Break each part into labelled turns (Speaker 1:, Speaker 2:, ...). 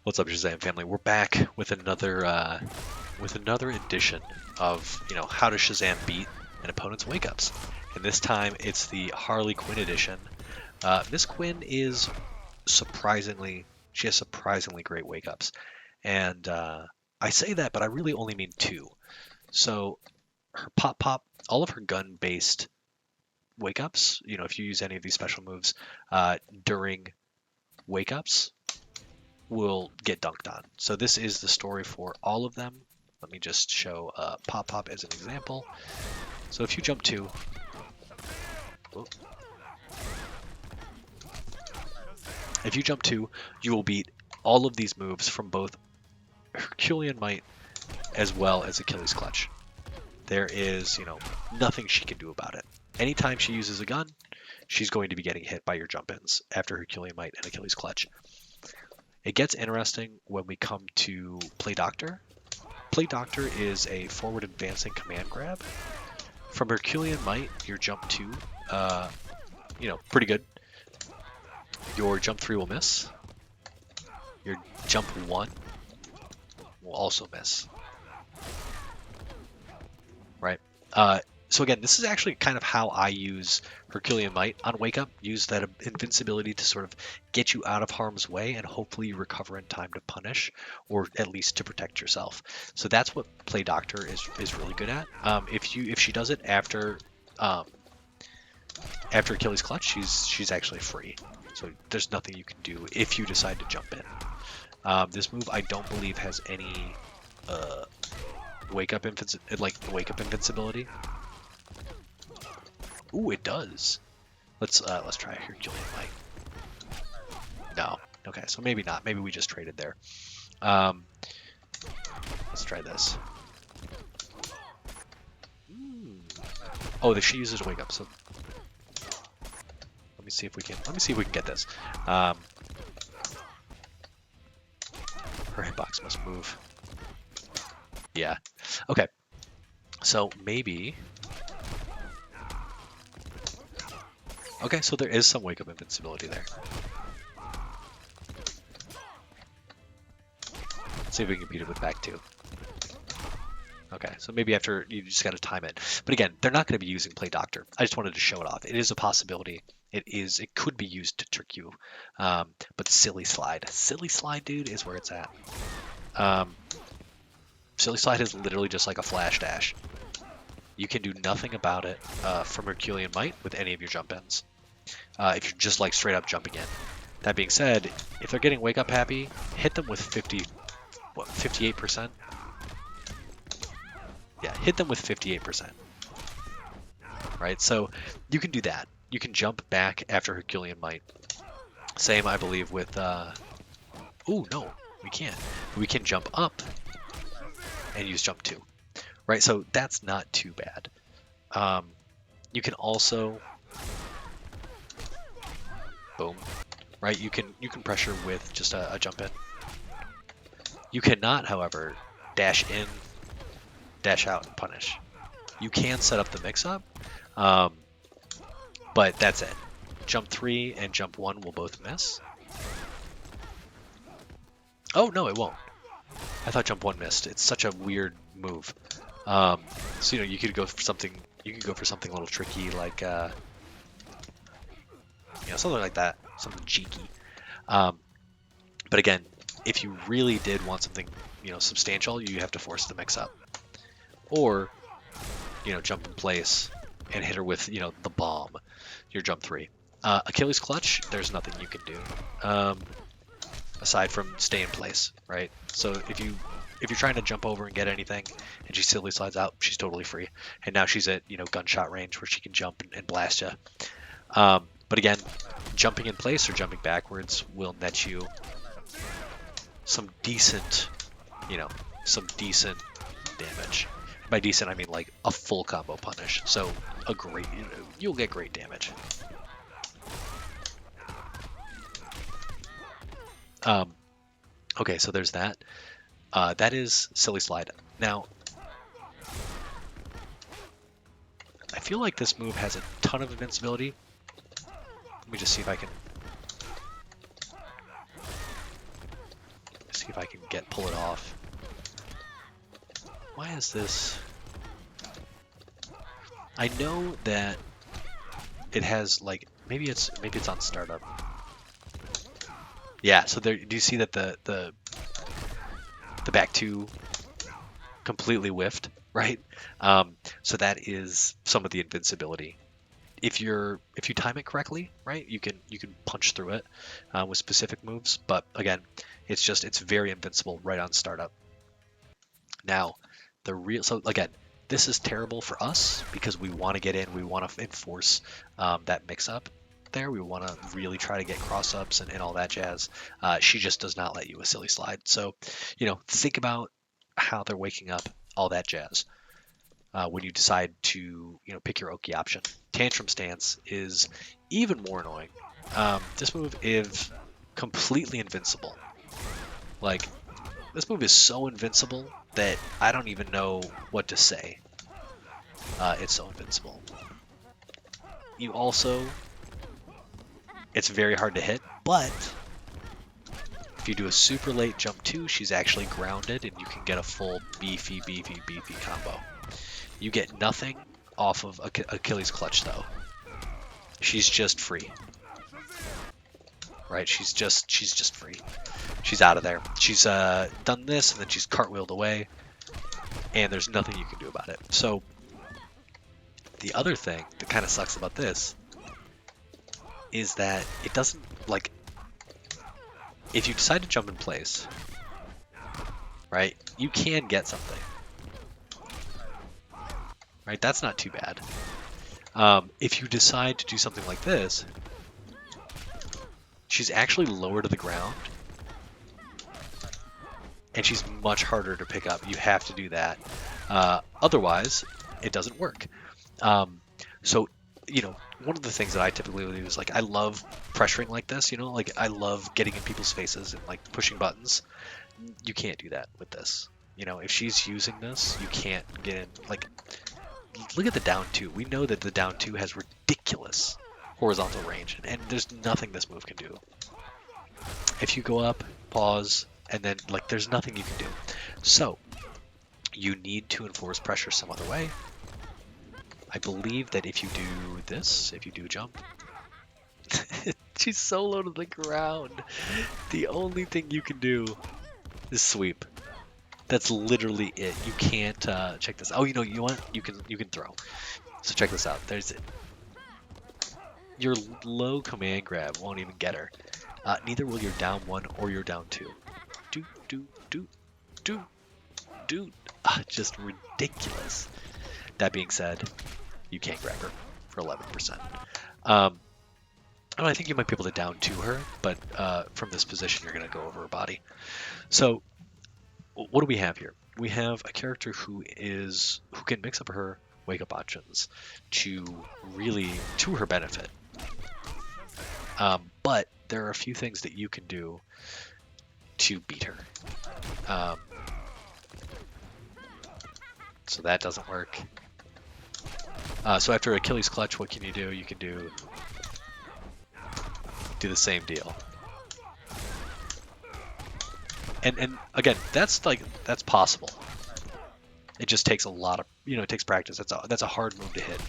Speaker 1: What's up, Shazam family? We're back with another edition of how does Shazam beat an opponent's wake-ups, and this time it's the Harley Quinn edition. Miss Quinn is she has surprisingly great wake-ups, and I say that, but I really only mean two. So her pop, all of her gun-based wake-ups, if you use any of these special moves during wake-ups, will get dunked on. So this is the story for all of them. Let me just show Pop as an example. So if you jump two, you will beat all of these moves from both Herculean Might as well as Achilles Clutch. There is, nothing she can do about it. Anytime she uses a gun, she's going to be getting hit by your jump-ins after Herculean Might and Achilles Clutch. It gets interesting when we come to Play Doctor. Play Doctor is a forward advancing command grab. From Herculean Might, your jump 2, pretty good. Your jump 3 will miss. Your jump 1 will also miss. Right? So again, this is actually kind of how I use Herculean Might on Wake Up. Use that invincibility to sort of get you out of harm's way and hopefully you recover in time to punish, or at least to protect yourself. So that's what Play Doctor is really good at. If she does it after Achilles Clutch, she's actually free. So there's nothing you can do if you decide to jump in. This move I don't believe has any wake up invincibility. Ooh, it does. Let's try Herculean Might. No. Okay, so maybe not. Maybe we just traded there. Let's try this. Oh, she uses wake up. So let me see if we can get this. Her hitbox must move. Yeah. Okay. So maybe. Okay, so there is some wake up invincibility there. Let's see if we can beat it with back 2. Okay, so maybe after you just got to time it. But again, they're not going to be using Play Doctor. I just wanted to show it off. It is a possibility. It could be used to trick you. But Silly Slide, dude, is where it's at. Silly Slide is literally just like a flash dash. You can do nothing about it from Herculean Might with any of your jump ins. If you're just like straight up jumping in. That being said, if they're getting wake up happy, hit them with 58%? Yeah, hit them with 58%. Right, so you can do that. You can jump back after Herculean Might. Same, I believe, with... Ooh, no, we can't. We can jump up and use jump 2. Right, so that's not too bad. You can also... Boom. Right, you can pressure with just a jump in. You cannot, however, dash in, dash out, and punish. You can set up the mix-up, but that's it. Jump 3 and jump 1 will both miss. Oh, no, it won't. I thought jump 1 missed. It's such a weird move. So, you could go for something a little tricky, like, something like that. Something cheeky. But again, if you really did want something, substantial, you have to force the mix-up. Or, jump in place and hit her with, the bomb, your jump 3. Achilles Clutch, there's nothing you can do, aside from stay in place, right? So if you're trying to jump over and get anything, and she silly slides out, she's totally free. And now she's at, gunshot range where she can jump and blast you. But again, jumping in place or jumping backwards will net you some decent damage. By decent, I mean like a full combo punish. So you'll get great damage. Okay, so there's that. That is Silly Slide. Now, I feel like this move has a ton of invincibility. Let me just see if I can see if I can pull it off. Why is this? I know that it has like maybe it's on startup. Yeah, so there, do you see that the back two completely whiffed, right? So that is some of the invincibility. If you time it correctly, right, you can punch through it with specific moves. But again, it's very invincible right on startup. Now, so again, this is terrible for us because we want to get in, we want to enforce that mix up there. We want to really try to get cross ups and all that jazz. She just does not let you a silly slide. So, think about how they're waking up, all that jazz. When you decide to, pick your Oki option. Tantrum Stance is even more annoying. This move is completely invincible. Like, this move is so invincible that I don't even know what to say. It's so invincible. You also, it's very hard to hit, but if you do a super late jump 2, she's actually grounded and you can get a full beefy combo. You get nothing off of Achilles Clutch though. She's just free. Right? She's just free. She's out of there. She's done this and then she's cartwheeled away and there's nothing you can do about it. So the other thing that kind of sucks about this is that it doesn't, like, if you decide to jump in place, right, you can get something. Right, that's not too bad. If you decide to do something like this, she's actually lower to the ground, and she's much harder to pick up. You have to do that. Otherwise, it doesn't work. So, one of the things that I typically do is, like, I love pressuring like this, like, I love getting in people's faces and, like, pushing buttons. You can't do that with this. If she's using this, you can't get in, like, look at the down 2. We know that the down 2 has ridiculous horizontal range, and there's nothing this move can do. If you go up, pause, and then, like, there's nothing you can do. So, you need to enforce pressure some other way. I believe that if you do this, if you do jump, she's so low to the ground. The only thing you can do is sweep. That's literally it. You can't check this. Oh, you want? You can throw. So check this out. There's it. Your low command grab won't even get her. Neither will your down 1 or your down 2. Do. Just ridiculous. That being said, you can't grab her for 11%. I think you might be able to down 2 her, but from this position, you're going to go over her body. So, what do we have here? We have a character who can mix up her wake up options to her benefit. But there are a few things that you can do to beat her. So that doesn't work. So after Achilles Clutch, what can you do? You can do the same deal. And again, that's possible. It just takes a lot of, it takes practice. That's a hard move to hit.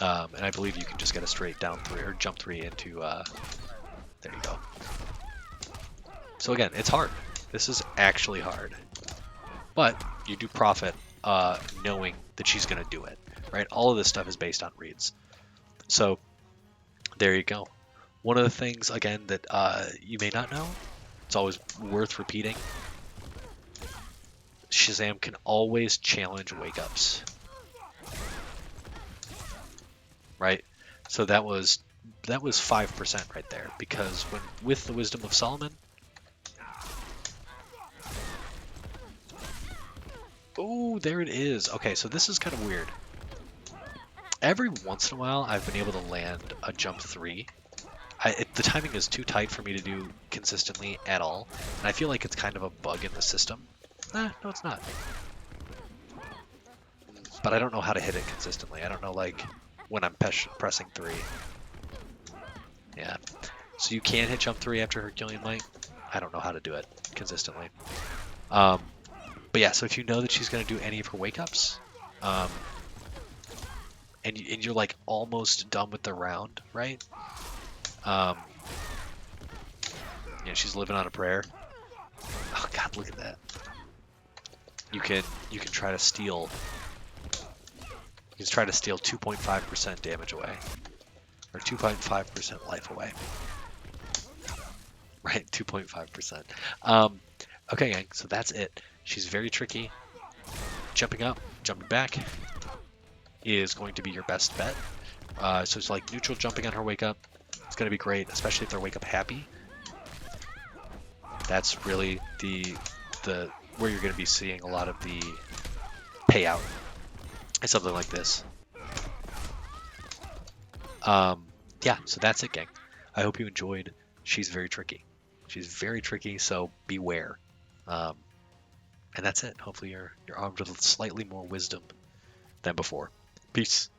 Speaker 1: And I believe you can just get a straight down 3 or jump 3 into, there you go. So again, it's hard. This is actually hard. But you do profit knowing that she's going to do it, right? All of this stuff is based on reads. So there you go. One of the things, again, that you may not know, it's always worth repeating, Shazam can always challenge Wakeups. Right? So that was 5% right there, because with the Wisdom of Solomon, oh, there it is. Okay, so this is kind of weird. Every once in a while, I've been able to land a jump 3. The timing is too tight for me to do consistently at all, and I feel like it's kind of a bug in the system. No, it's not. But I don't know how to hit it consistently. I don't know, like, when I'm pressing 3. Yeah. So you can hit jump 3 after Herculean Might. I don't know how to do it consistently. But yeah, so if you know that she's going to do any of her wake-ups, and you're like almost done with the round, right? She's living on a prayer. Oh god, look at that. You can try to steal. You can try to steal 2.5% damage away, or 2.5% life away. Right, 2.5%. Okay, gang. So that's it. She's very tricky. Jumping up, jumping back is going to be your best bet. So it's like neutral jumping on her wake up. It's going to be great, especially if they're wake up happy. That's really the where you're going to be seeing a lot of the payout. It's something like this. Yeah, so that's it, gang. I hope you enjoyed. She's very tricky. She's very tricky, so beware. And that's it. Hopefully you're armed with slightly more wisdom than before. Peace.